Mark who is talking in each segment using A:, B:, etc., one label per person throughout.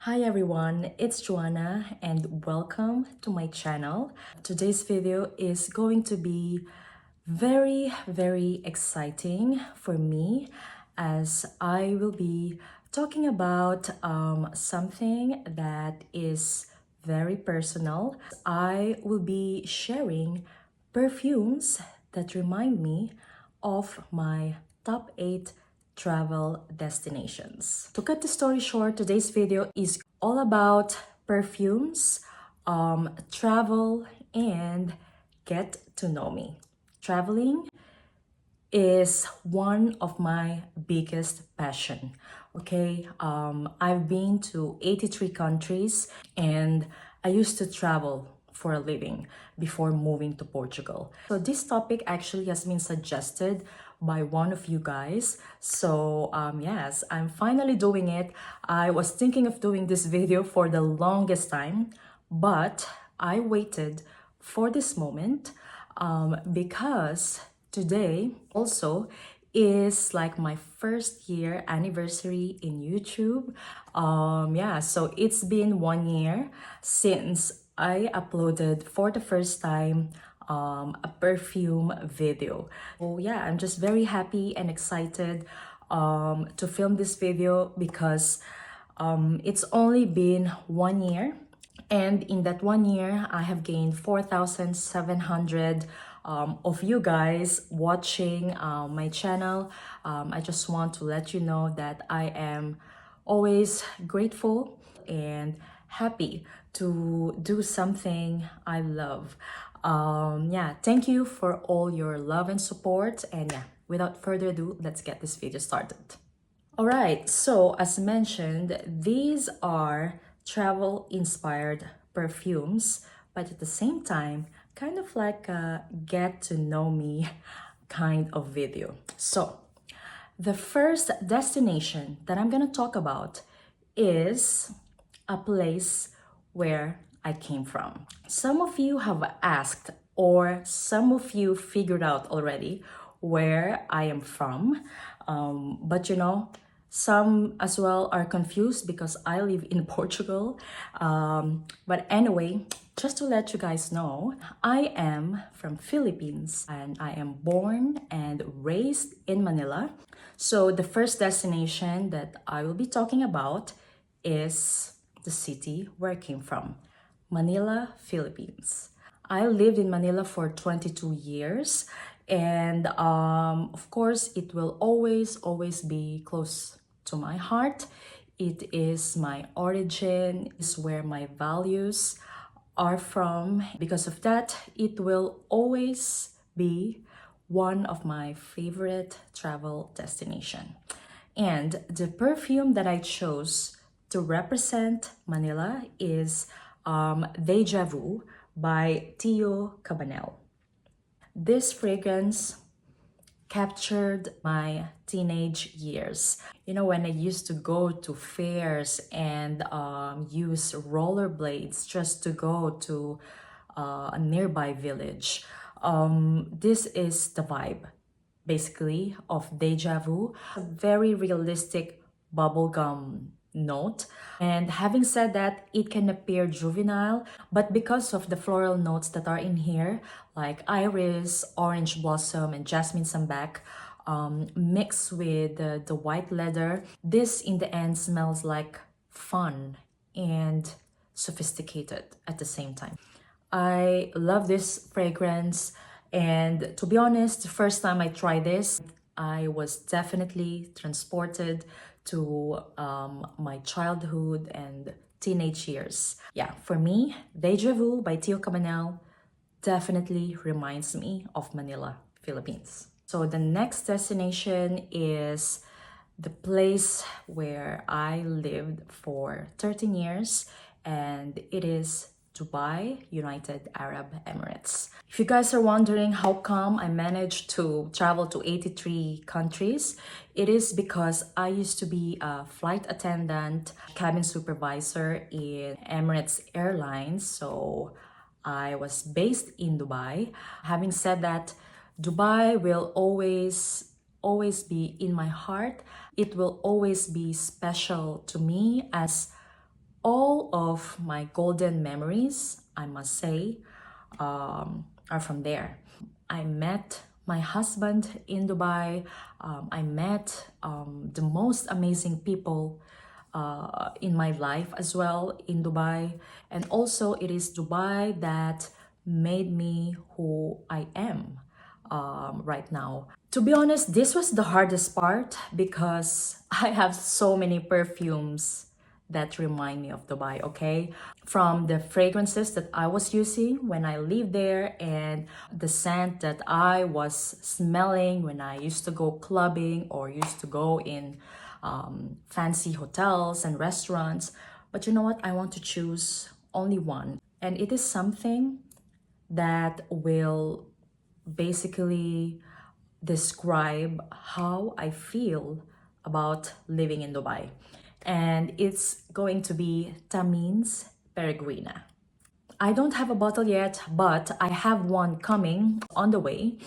A: Hi everyone, it's Joanna and welcome to my channel. Today's video is going to be very exciting for me as I will be talking about something that is very personal. I will be sharing perfumes that remind me of my top 8 travel destinations. To cut the story short, today's video is all about perfumes, travel, and get to know me. Traveling is one of my biggest passion. Okay, I've been to 83 countries and I used to travel for a living before moving to Portugal. So this topic actually has been suggested by one of you guys. So yes, I'm finally doing it. I was thinking of doing this video for the longest time, but I waited for this moment because today also is like my first year anniversary in YouTube. Yeah, so it's been 1 year since I uploaded for the first time a perfume video. So yeah, I'm just very happy and excited to film this video because it's only been 1 year, and in that 1 year I have gained 4,700 of you guys watching my channel. I just want to let you know that I am always grateful and happy to do something I love. Yeah, thank you for all your love and support, and yeah, without further ado, let's get this video started. All right, so as mentioned, these are travel inspired perfumes, but at the same time, kind of like a get to know me kind of video. So, the first destination that I'm gonna talk about is a place where I came from. Some of you have asked, or some of you figured out already where I am from, but some as well are confused because I live in Portugal. But anyway, just to let you guys know, I am from Philippines and I am born and raised in Manila. So the first destination that I will be talking about is the city where I came from, Manila, Philippines. I lived in Manila for 22 years, and of course, it will always be close to my heart. It is my origin, is where my values are from. Because of that, it will always be one of my favorite travel destination. And the perfume that I chose to represent Manila is Deja Vu by Tio Cabanel. This fragrance captured my teenage years. You know, when I used to go to fairs and use rollerblades just to go to a nearby village. This is the vibe, basically, of Deja Vu. A very realistic bubblegum note. And having said that, it can appear juvenile, but because of the floral notes that are in here, like iris, orange blossom, and jasmine sambac, mixed with the white leather, this in the end smells like fun and sophisticated at the same time. I love this fragrance, and to be honest, the first time I tried this, I was definitely transported to my childhood and teenage years. Yeah, for me, Deja Vu by Tio Cabanel definitely reminds me of Manila, Philippines. So the next destination is the place where I lived for 13 years, and it is Dubai, United Arab Emirates. If you guys are wondering how come I managed to travel to 83 countries, it is because I used to be a flight attendant, cabin supervisor in Emirates Airlines. So I was based in Dubai. Having said that, Dubai will always be in my heart. It will always be special to me as all of my golden memories, I must say, are from there. I met my husband in Dubai. I met the most amazing people in my life as well in Dubai. And also, it is Dubai that made me who I am right now. To be honest, this was the hardest part because I have so many perfumes that remind me of Dubai, okay? From the fragrances that I was using when I lived there and the scent that I was smelling when I used to go clubbing or used to go in fancy hotels and restaurants. But you know what? I want to choose only one. And it is something that will basically describe how I feel about living in Dubai. And it's going to be Thameen's Peregrina. I don't have a bottle yet, but I have one coming on the way.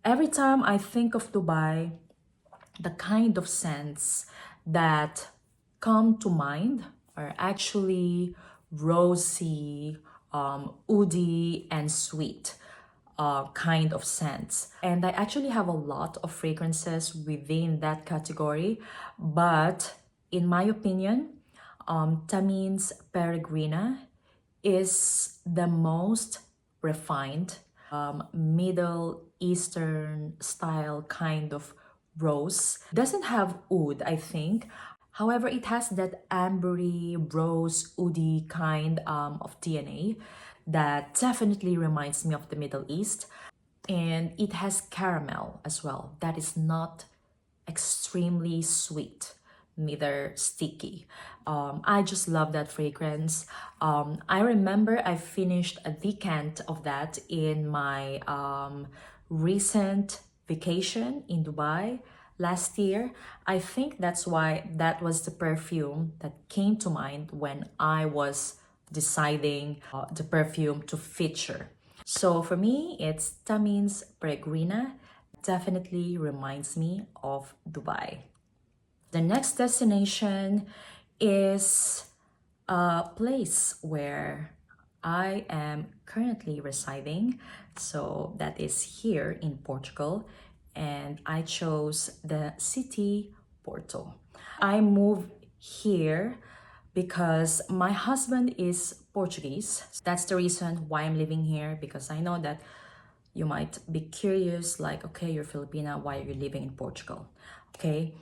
A: Every time I think of Dubai, the kind of scents that come to mind are actually rosy, woody, and sweet kind of scents. And I actually have a lot of fragrances within that category, but in my opinion, Thameen's Peregrina is the most refined Middle Eastern style kind of rose. Doesn't have oud, I think. However, it has that ambery, rose, oudi kind of DNA that definitely reminds me of the Middle East. And it has caramel as well. That is not extremely sweet, neither sticky. I just love that fragrance. I remember I finished a decant of that in my recent vacation in Dubai last year. I think that's why that was the perfume that came to mind when I was deciding the perfume to feature. So for me, it's Thameen's Peregrina. Definitely reminds me of Dubai. The next destination is a place where I am currently residing. So that is here in Portugal. And I chose the city Porto. I moved here because my husband is Portuguese. That's the reason why I'm living here, because I know that you might be curious, like, okay, you're Filipina, why are you living in Portugal? Okay,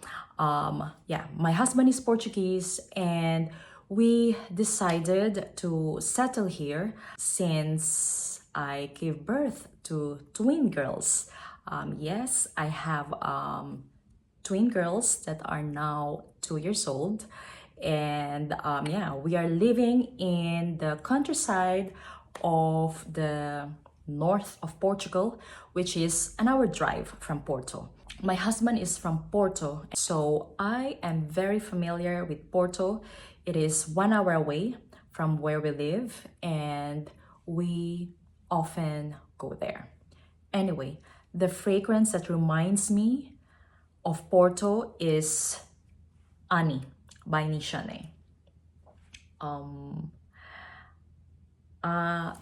A: yeah, my husband is Portuguese and we decided to settle here since I gave birth to twin girls. Yes, I have twin girls that are now 2 years old. And yeah, we are living in the countryside of the north of Portugal, which is an hour drive from Porto. My husband is from Porto, so I am very familiar with Porto. It is 1 hour away from where we live, and we often go there. Anyway, the fragrance that reminds me of Porto is Ani by Nishane.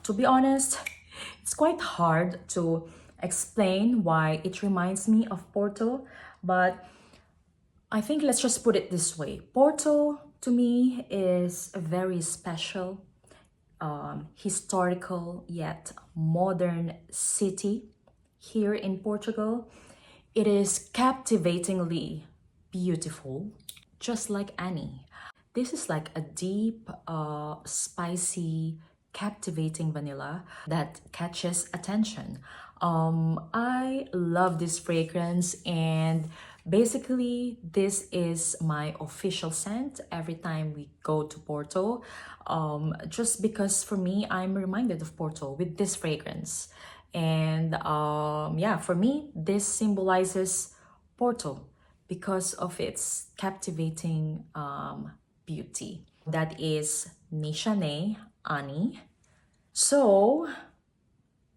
A: To be honest, it's quite hard to explain why it reminds me of Porto, but I think let's just put it this way. Porto, to me, is a very special, historical yet modern city here in Portugal. It is captivatingly beautiful, just like Ani. This is like a deep, spicy, captivating vanilla that catches attention. I love this fragrance, and basically this is my official scent every time we go to Porto. Just because for me, I'm reminded of Porto with this fragrance. And yeah, for me, this symbolizes Porto because of its captivating beauty. That is Nishane Ani. So,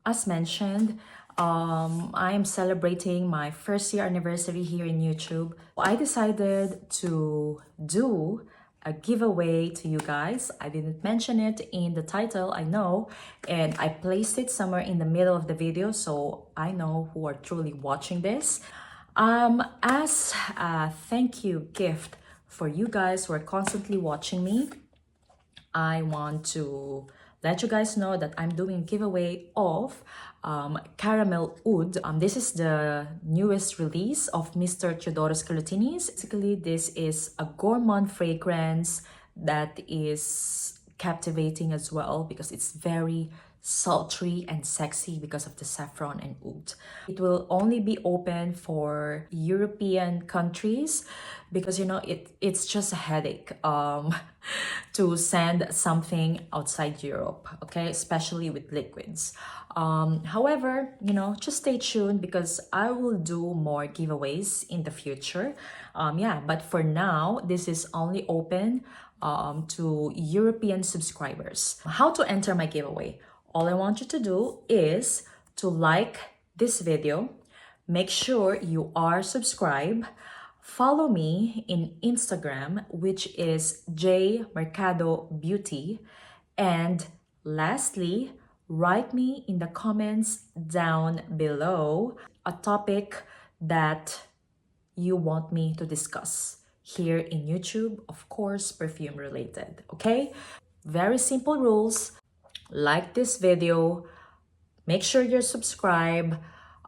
A: as mentioned, I am celebrating my first year anniversary here in YouTube. I decided to do a giveaway to you guys. I didn't mention it in the title, I know, and I placed it somewhere in the middle of the video, so I know who are truly watching this. As a thank you gift for you guys who are constantly watching me, I want to let you guys know that I'm doing a giveaway of Caramel Oud. This is the newest release of Mr. Teodoro Scalatinis. Basically, this is a gourmand fragrance that is captivating as well because it's very sultry and sexy because of the saffron and oud. It will only be open for European countries because you know it's just a headache to send something outside Europe, okay, especially with liquids. However, you know, just stay tuned because I will do more giveaways in the future. Yeah, but for now, this is only open to European subscribers. How to enter my giveaway? All I want you to do is to like this video, make sure you are subscribed, follow me in Instagram, which is J Mercado Beauty, and lastly, write me in the comments down below a topic that you want me to discuss here in YouTube, of course, perfume related, okay? Very simple rules. Like this video, make sure you're subscribed,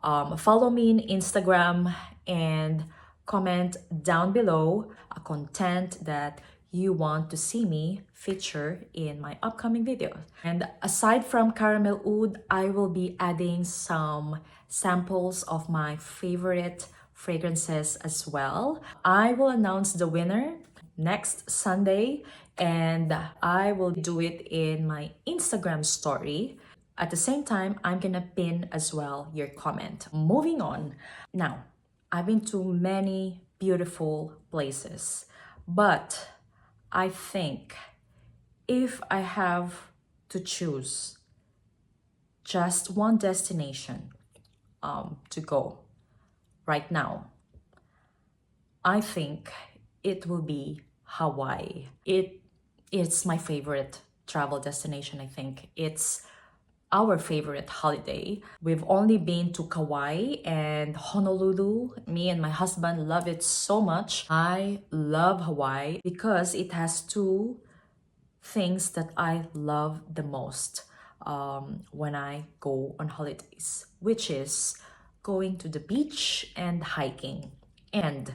A: follow me in Instagram, and comment down below a content that you want to see me feature in my upcoming videos. And aside from Caramel Oud, I will be adding some samples of my favorite fragrances as well. I will announce the winner next Sunday, and I will do it in my Instagram story. At the same time, I'm gonna pin as well your comment. Moving on. Now, I've been to many beautiful places, but I think if I have to choose just one destination to go right now, I think it will be Hawaii. It's my favorite travel destination, I think. It's our favorite holiday. We've only been to Kauai and Honolulu. Me and my husband love it so much. I love Hawaii because it has two things that I love the most when I go on holidays, which is going to the beach and hiking. And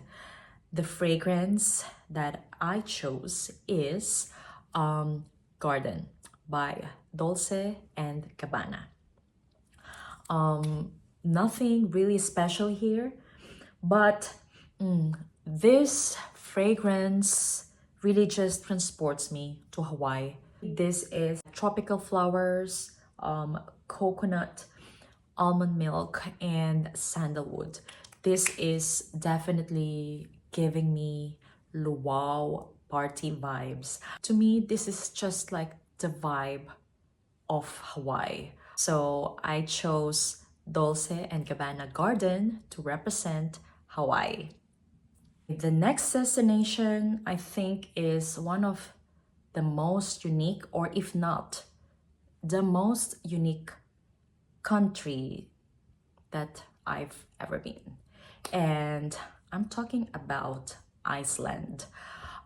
A: the fragrance that I chose is Garden by Dolce and Gabbana. Nothing really special here, but this fragrance really just transports me to Hawaii. This is tropical flowers, coconut, almond milk, and sandalwood. This is definitely giving me luau party vibes. To me, this is just like the vibe of Hawaii. So I chose Dolce and Gabbana Garden to represent Hawaii. The next destination, I think, is one of the most unique, or if not, the most unique country that I've ever been. And I'm talking about Iceland.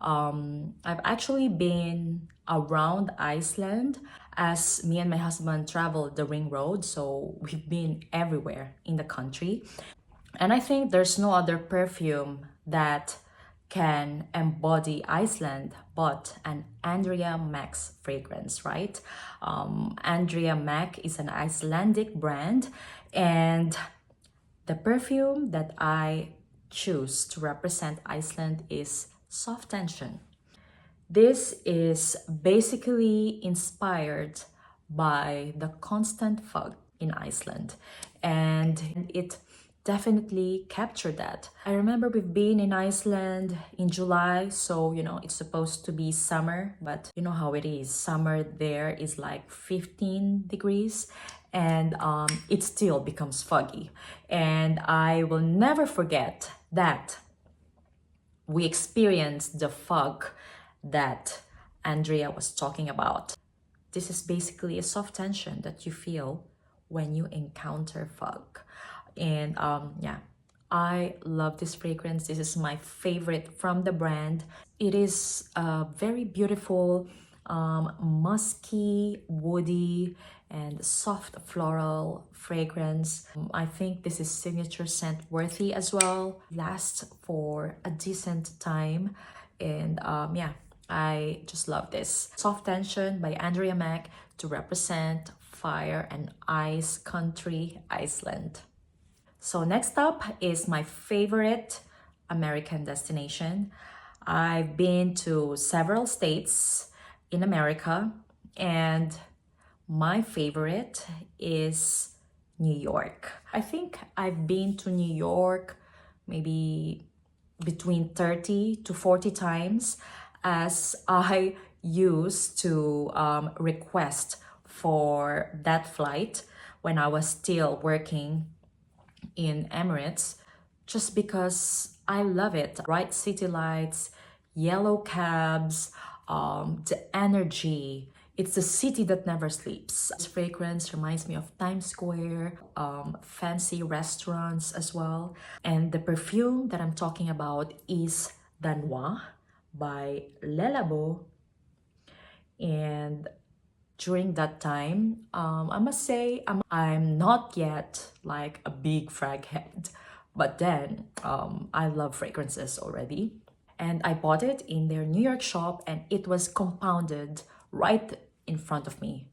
A: I've actually been around Iceland as me and my husband traveled the ring road, so we've been everywhere in the country. And I think there's no other perfume that can embody Iceland but an Andrea Max fragrance, right? Andrea Max is an Icelandic brand, and the perfume that I choose to represent Iceland is Soft Tension. This is basically inspired by the constant fog in Iceland, and it definitely captured that. I remember we've been in Iceland in July, so you know it's supposed to be summer, but you know how it is. Summer there is like 15 degrees, and it still becomes foggy. And I will never forget that we experienced the fog that Andrea was talking about. This is basically a soft tension that you feel when you encounter fog. And yeah, I love this fragrance. This is my favorite from the brand. It is a very beautiful, musky, woody, and soft floral fragrance. I think this is signature scent worthy as well. Lasts for a decent time. And yeah, I just love this. Soft Tension by Andrea Mack to represent fire and ice country, Iceland. So next up is my favorite American destination. I've been to several states in America, and my favorite is New York. I think I've been to New York maybe between 30 to 40 times, as I used to request for that flight when I was still working in Emirates, just because I love it. Bright city lights, yellow cabs, the energy. It's the city that never sleeps. This fragrance reminds me of Times Square, fancy restaurants as well. And the perfume that I'm talking about is D&G Garden by Labo. And during that time, I must say I'm not yet like a big frag head, but then I love fragrances already. And I bought it in their New York shop, and it was compounded right in front of me.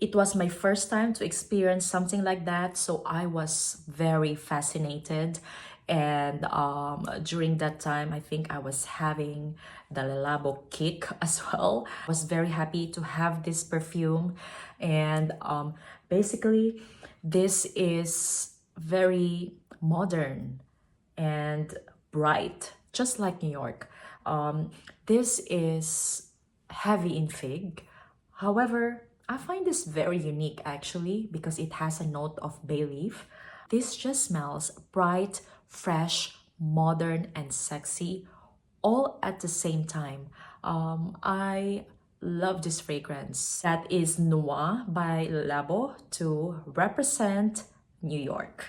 A: It was my first time to experience something like that, so I was very fascinated. And during that time, I think I was having the labo kick as well. I was very happy to have this perfume. And basically, this is very modern and bright, just like New York. This is heavy in fig. However, I find this very unique actually because it has a note of bay leaf. This just smells bright, fresh, modern, and sexy all at the same time. I love this fragrance. That is Noir by Labo to represent New York.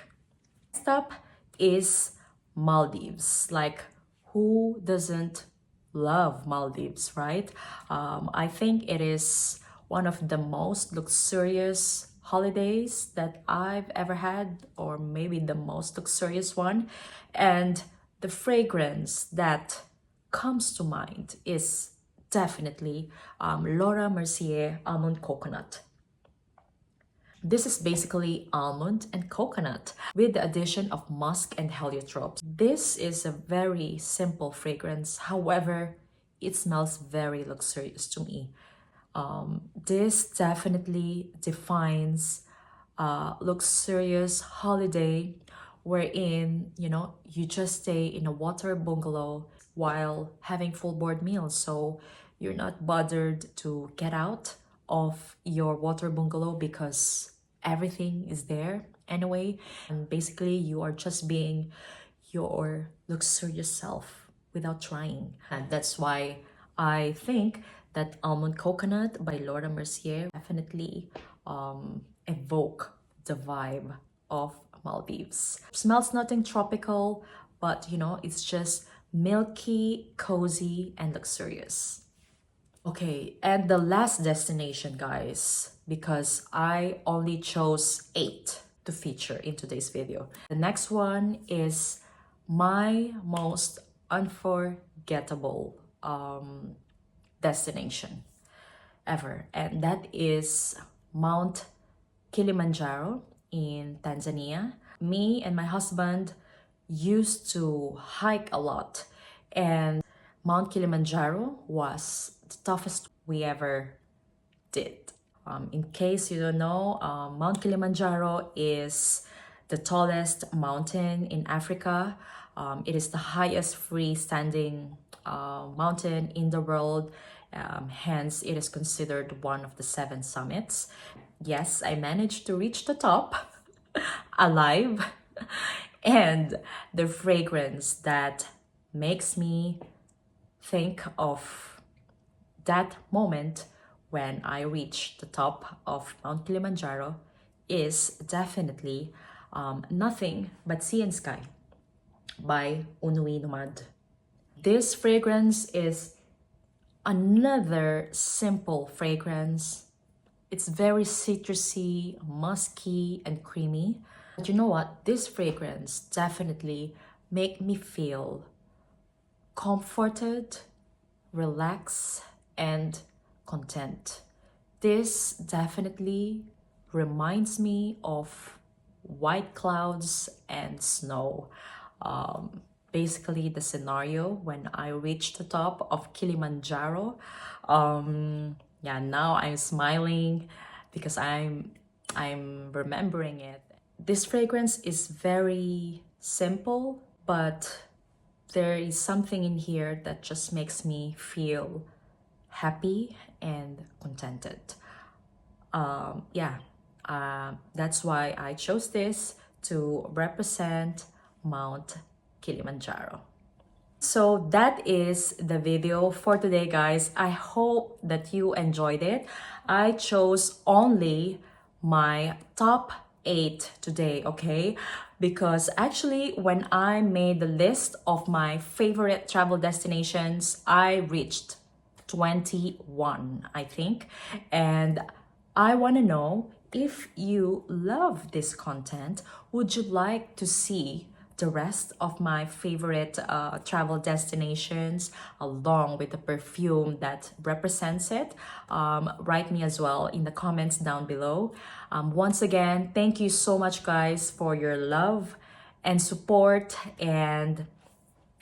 A: Next up is Maldives. Like, who doesn't love Maldives, right? I think it is one of the most luxurious holidays that I've ever had, or maybe the most luxurious one. And the fragrance that comes to mind is definitely Laura Mercier Almond Coconut. This is basically almond and coconut with the addition of musk and heliotropes. This is a very simple fragrance. However, it smells very luxurious to me. This definitely defines a luxurious holiday wherein, you know, you just stay in a water bungalow while having full board meals. So you're not bothered to get out of your water bungalow because everything is there anyway. And basically you are just being your luxurious self without trying. And that's why I think that Almond Coconut by Laura Mercier definitely evoke the vibe of Maldives. Smells nothing tropical, but you know, it's just milky, cozy, and luxurious. Okay, and the last destination, guys, because I only chose 8 to feature in today's video. The next one is my most unforgettable destination ever, and that is Mount Kilimanjaro in Tanzania. Me and my husband used to hike a lot, and Mount Kilimanjaro was the toughest we ever did. In case you don't know, Mount Kilimanjaro is the tallest mountain in Africa. It is the highest freestanding mountain in the world. Hence, it is considered one of the 7 summits. Yes, I managed to reach the top alive. And the fragrance that makes me think of that moment when I reach the top of Mount Kilimanjaro is definitely Nothing But Sea and Sky by UNE NUIT NOMADE. This fragrance is another simple fragrance. It's very citrusy, musky, and creamy. But you know what? This fragrance definitely make me feel comforted, relaxed, and content. This definitely reminds me of white clouds and snow. Basically, the scenario when I reached the top of Kilimanjaro. Yeah, now I'm smiling because I'm remembering it. This fragrance is very simple, but there is something in here that just makes me feel happy and contented. That's why I chose this to represent Mount Kilimanjaro. So that is the video for today, guys. I hope that you enjoyed it. I chose only my top 8 today, okay? Because actually, when I made the list of my favorite travel destinations, I reached 21, I think. And I want to know, if you love this content, would you like to see the rest of my favorite travel destinations along with the perfume that represents it? Write me as well in the comments down below. Once again, thank you so much, guys, for your love and support. And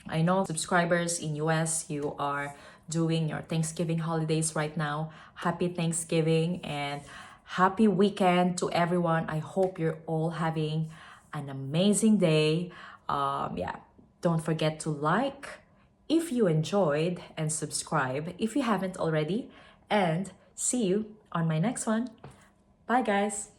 A: I know subscribers in US, you are doing your Thanksgiving holidays right now. Happy Thanksgiving and happy weekend to everyone. I hope you're all having an amazing day. Don't forget to like if you enjoyed and subscribe if you haven't already. And see you on my next one. Bye, guys.